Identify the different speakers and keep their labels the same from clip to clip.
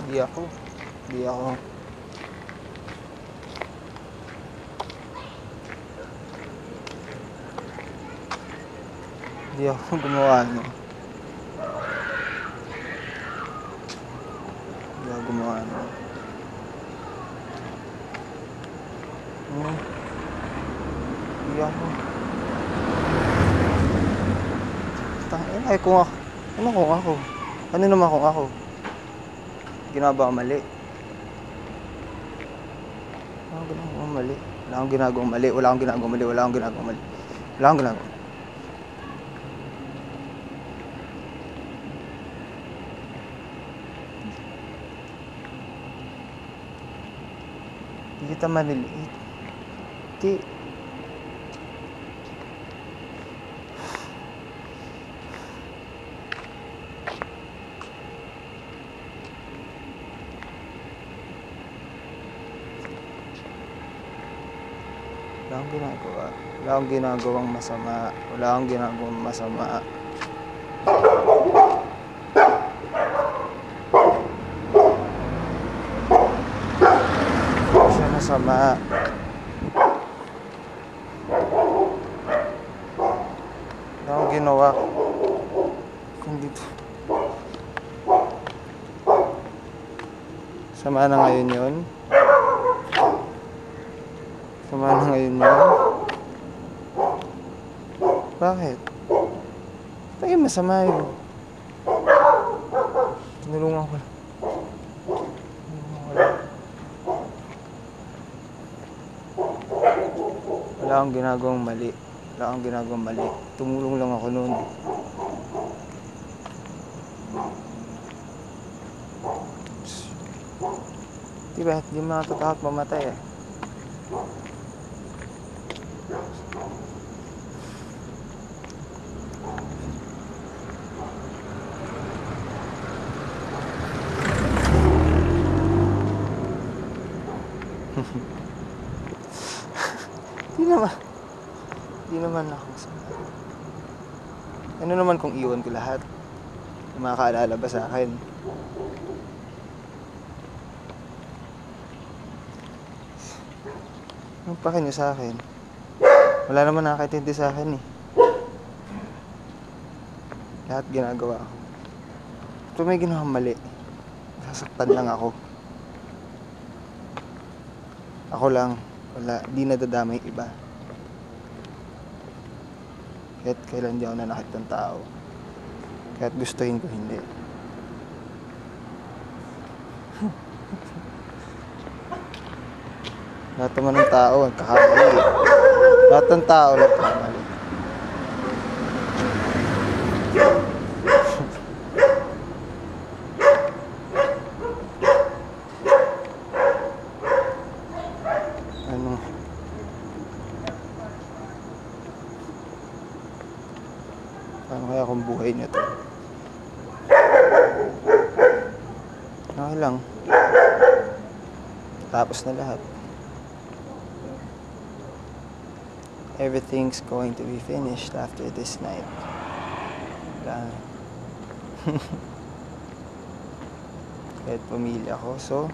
Speaker 1: Di ako. Di ako. Di ako gumawa no. Di ako gumawa no. Di ako. Ay kung ako. Ano kung ako? Ano naman kung ako? Ginawa ba ako mali? Wala akong ginagawang mali. Wala akong ginagawang mali. Wala akong ginagawang mali. Wala akong ginagawang mali. Wala akong ginagawang. Hindi kita maniliit. Hindi. Wala akong ginagawa. Wala akong ginagawang masama. Wala akong ginagawang masama. Hindi siya masama. Wala akong ginawa. Kundi sama na ngayon yun. Sama na ngayon yun. Bakit? Tayo masama yun. Tinulungan ko lang. Wala akong ginagawang mali. Wala akong ginagawang mali. Tumulong lang ako noon. Diba? Di matatakot mamatay eh. Di naman ako masama. Ano naman kung iwan ko lahat? Makakaalala ba sa akin? Anong pake niyo sa akin? Wala naman nakakaintindi sa akin eh. Lahat ginagawa ko. Ito may ginawang mali. Sasaktan lang ako. Ako lang. Wala. Di nadadamay iba. Kahit kailan di ako nanakit ng tao. Kahit gustuhin ko hindi. Lahat naman ng tao nagkakamali. Lahat ng tao nagkakamali. Paano kaya kung buhay niya to? Okay lang. Tapos na lahat. Everything's going to be finished after this night. Wala. Kahit pamilya ko, so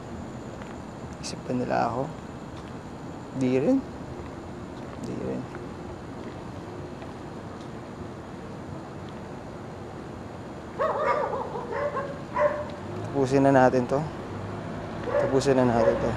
Speaker 1: isip pa nila ako. Di rin. Di rin. Tapusin na natin to. Tapusin na natin to.